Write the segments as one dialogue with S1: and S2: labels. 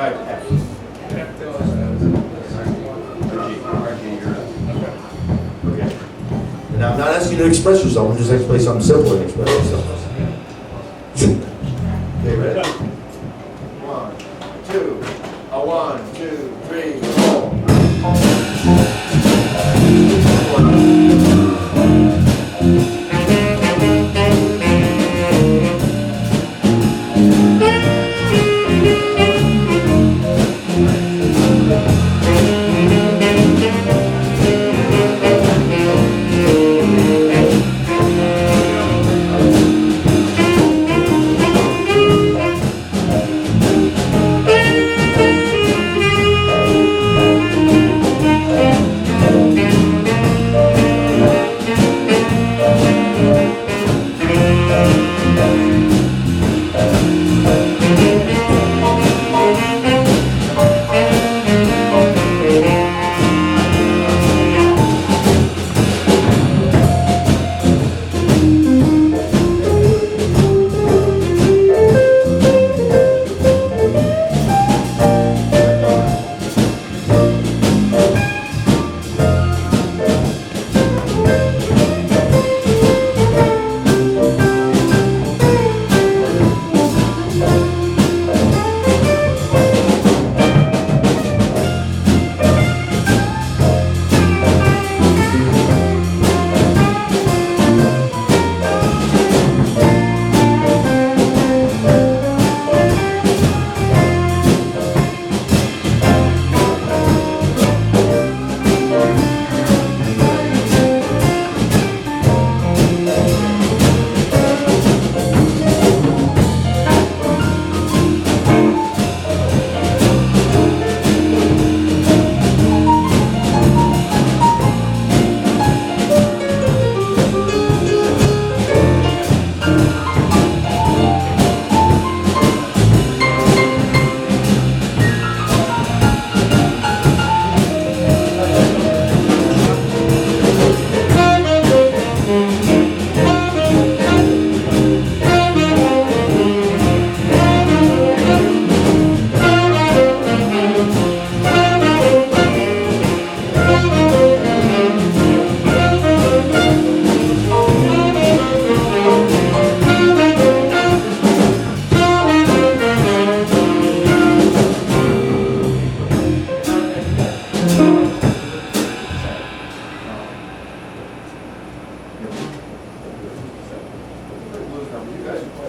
S1: right, F. RG, you're up.
S2: Okay. And I'm not asking you to express yourself, I'm just asking you to play something simple and express yourself. Okay, ready?
S1: 1, 2, 1, 2, 3, 4.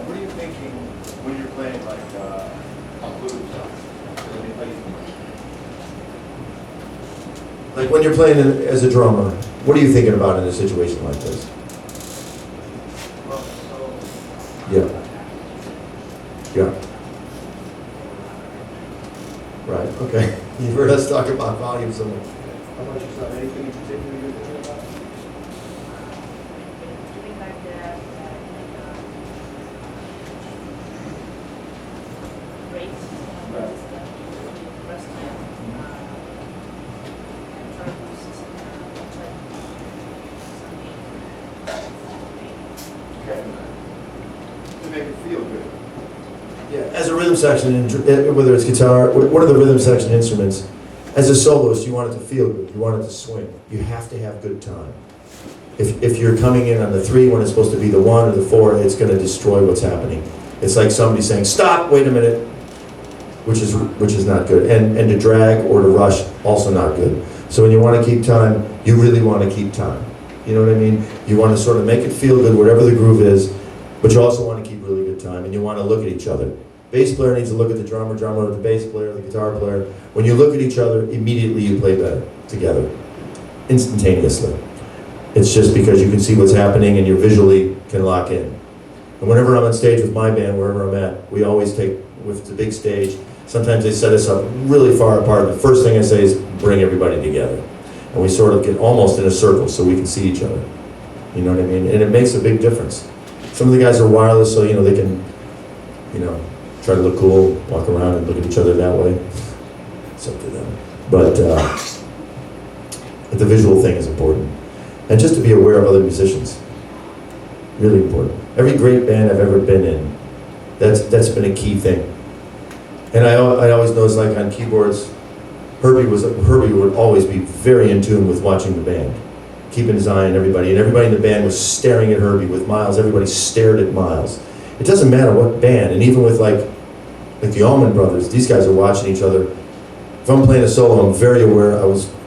S1: What are you thinking when you're playing like a blues?
S2: Like when you're playing as a drummer, what are you thinking about in a situation like this? Yeah. Yeah. Right, okay. You've heard us talk about volume so much. How about yourself? Anything in particular you're thinking about?
S3: Doing like the breaks,
S2: Right.
S3: rest time, and try to use something.
S1: Okay. To make it feel good.
S2: Yeah, as a rhythm section, whether it's guitar, one of the rhythm section instruments, as a soloist, you want it to feel good. You want it to swing. You have to have good time. If you're coming in on the 3 when it's supposed to be the 1 or the 4, it's going to destroy what's happening. It's like somebody saying, "Stop! Wait a minute," which is not good. And to drag or to rush, also not good. So when you want to keep time, you really want to keep time. You know what I mean? You want to sort of make it feel good, whatever the groove is, but you also want to keep really good time, and you want to look at each other. Bass player needs to look at the drummer, drummer at the bass player, the guitar player. When you look at each other, immediately you play better together, instantaneously. It's just because you can see what's happening and you visually can lock in. And whenever I'm on stage with my band, wherever I'm at, we always take, with the big stage, sometimes they set us up really far apart. The first thing I say is bring everybody together. And we sort of get almost in a circle so we can see each other. You know what I mean? And it makes a big difference. Some of the guys are wireless, so they can, try to look cool, walk around and look at each other that way. It's up to them. But the visual thing is important. And just to be aware of other musicians, really important. Every great band I've ever been in, that's been a key thing. And I always noticed, like on keyboards, Herbie would always be very in tune with watching the band, keeping his eye on everybody, and everybody in the band was staring at Herbie. With Miles, everybody stared at Miles. It doesn't matter what band, and even with like the Allman Brothers, these guys are watching each other. If I'm playing a solo, I'm very aware.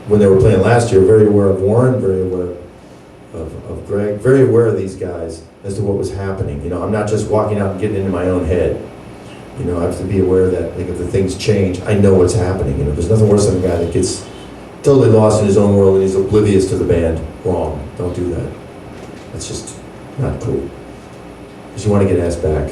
S2: When they were playing last year, very aware of Warren, very aware of Greg, very aware of these guys as to what was happening. You know, I'm not just walking out and getting into my own head. You know, I have to be aware that, like, if the things change, I know what's happening. You know, there's nothing worse than a guy that gets totally lost in his own world and he's oblivious to the band. Wrong. Don't do that. That's just not cool. Because you want to get asked back.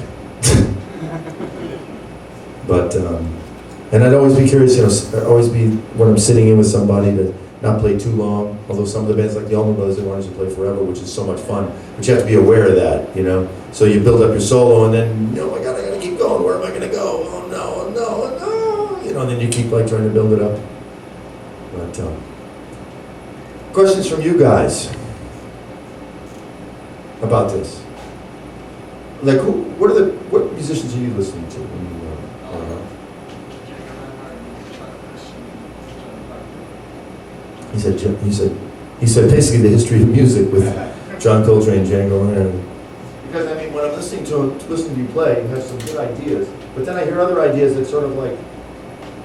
S2: But, and I'd always be curious, you know, always be, when I'm sitting in with somebody, to not play too long. Although some of the bands, like the Allman Brothers, they want us to play forever, which is so much fun. But you have to be aware of that, you know. So you build up your solo, and then, oh my God, I gotta keep going. Where am I gonna go? Oh no, no, no. You know, and then you keep like trying to build it up. But questions from you guys about this? Like, what musicians are you listening to when you He said basically the history of music with John Coltrane, Django Reinhardt. Because I mean, when I'm listening to you play, you have some good ideas, but then I hear other ideas that sort of like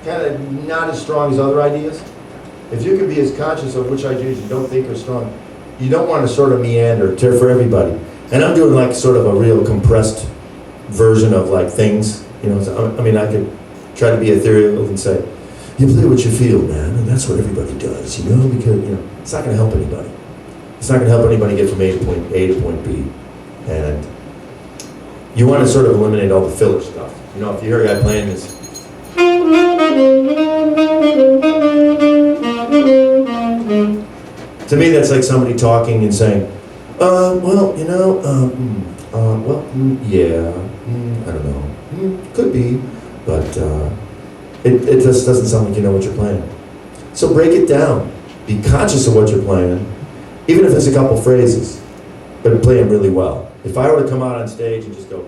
S2: kind of not as strong as other ideas. If you can be as conscious of which ideas you don't think are strong, you don't want to sort of meander for everybody. And I'm doing like sort of a real compressed version of like things, you know. So, I mean, I could try to be ethereal and say, you play what you feel, man, and that's what everybody does, you know, because, you know, it's not going to help anybody. It's not going to help anybody get from A to point B. And you want to sort of eliminate all the filler stuff. You know, if you hear a guy playing this, to me that's like somebody talking and saying, well, you know, yeah, I don't know, could be, but it just doesn't sound like you know what you're playing. So break it down. Be conscious of what you're playing, even if it's a couple phrases, but play them really well. If I were to come out on stage and just go,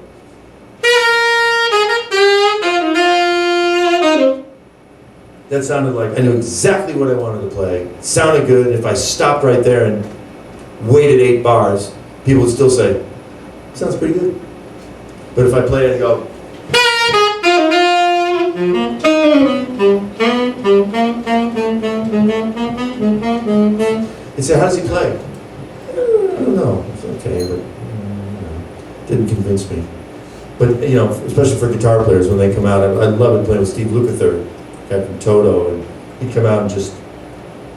S2: that sounded like I knew exactly what I wanted to play. It sounded good. If I stopped right there and waited 8 bars, people would still say, sounds pretty good. But if I play it and go, and say, how does he play? I don't know. It's okay, but didn't convince me. But, you know, especially for guitar players when they come out, I love it playing with Steve Lukather, guy from Toto, and he'd come out and just,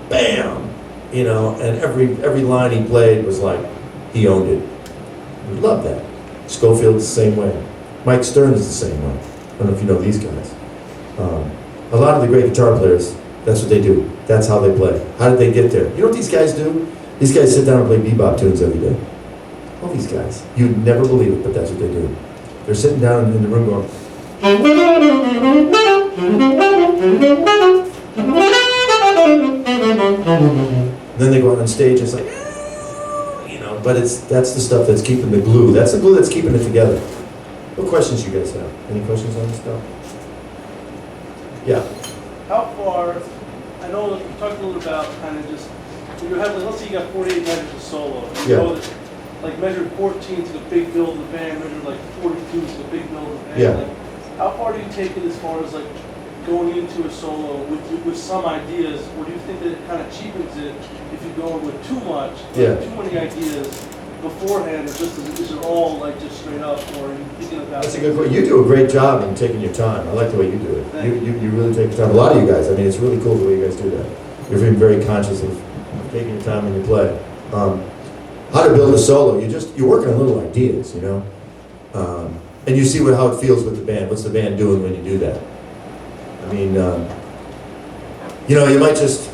S2: bam, you know, and every line he played was like, he owned it. We love that. Schofield's the same way. Mike Stern is the same way. I don't know if you know these guys. A lot of the great guitar players, that's what they do. That's how they play. How did they get there? You know what these guys do? These guys sit down and play bebop tunes every day. All these guys. You'd never believe it, but that's what they do. They're sitting down in the room going, then they go out on stage and it's like, you know, but that's the stuff that's keeping the glue. That's the glue that's keeping it together. What questions you guys have? Any questions on this stuff? Yeah.
S4: How far, I know you talked a little about kind of just, you have, let's say you got 48 measures of solo. And you know that, like measure 14 to the big build of the band, measure like 42 to the big build of the band.
S2: Yeah.
S4: Like, how far do you take it as far as like going into a solo with some ideas, or do you think that it kind of cheapens it if you go in with too much, like too many ideas beforehand, or just is it all like just straight up, or are you thinking about?
S2: That's a good point. You do a great job in taking your time. I like the way you do it. You really take your time. A lot of you guys, I mean, it's really cool the way you guys do that. You're being very conscious of taking your time when you play. How to build a solo, you're working on little ideas, you know? And you see how it feels with the band. What's the band doing when you do that? I mean, you know, you might just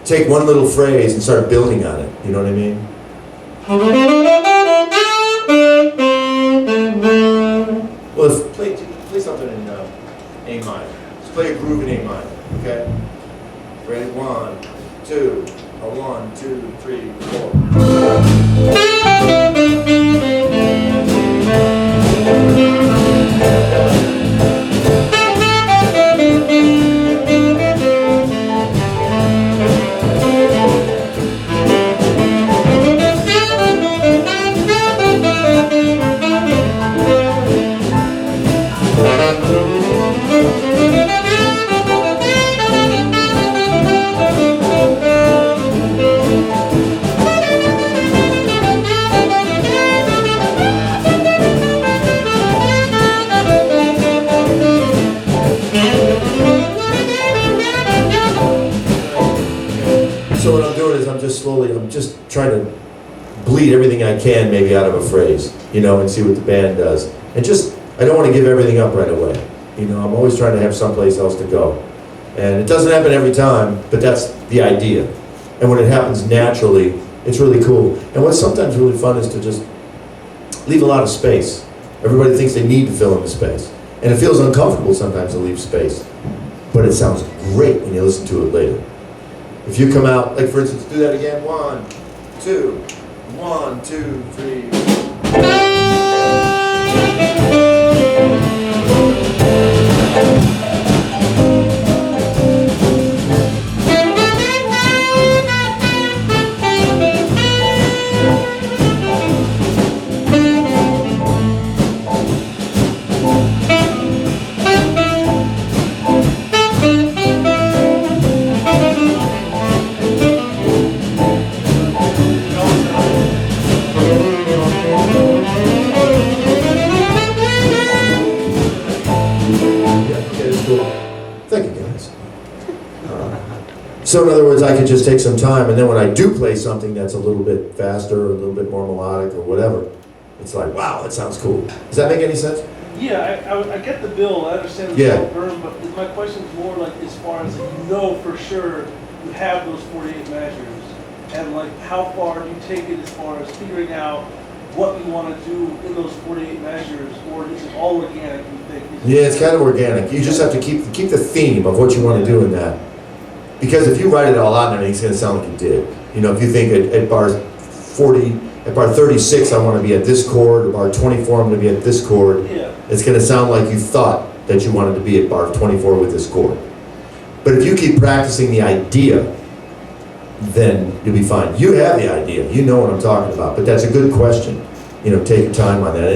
S2: take one little phrase and start building on it. You know what I mean? Well, play something in A minor. Let's play a groove in A minor, okay? Ready? 1, 2, 1, 2, 3, 4. just slowly, I'm just trying to bleed everything I can maybe out of a phrase, you know, and see what the band does. And just, I don't want to give everything up right away. You know, I'm always trying to have someplace else to go. And it doesn't happen every time, but that's the idea. And when it happens naturally, it's really cool. And what's sometimes really fun is to just leave a lot of space. Everybody thinks they need to fill in the space. And it feels uncomfortable sometimes to leave space. But it sounds great when you listen to it later. If you come out, like for instance, do that again. 1, 2, 1, 2, 3. So in other words, I could just take some time, and then when I do play something that's a little bit faster, or a little bit more melodic, or whatever, it's like, wow, that sounds cool. Does that make any sense?
S4: Yeah, I get the bill, I understand the
S2: Yeah.
S4: slow burn, but my question is more like as far as like, you know for sure you have those 48 measures, and like how far do you take it as far as figuring out what you want to do in those 48 measures, or is it all organic, you think?
S2: Yeah, it's kind of organic. You just have to keep the theme of what you want to do in that. Because if you write it all out and everything, it's going to sound like you did. You know, if you think at bar 40, at bar 36, I want to be at this chord, or bar 24, I'm going to be at this chord.
S4: Yeah.
S2: It's going to sound like you thought that you wanted to be at bar 24 with this chord. But if you keep practicing the idea, then you'll be fine. You have the idea. You know what I'm talking about. But that's a good question. You know, take your time on that.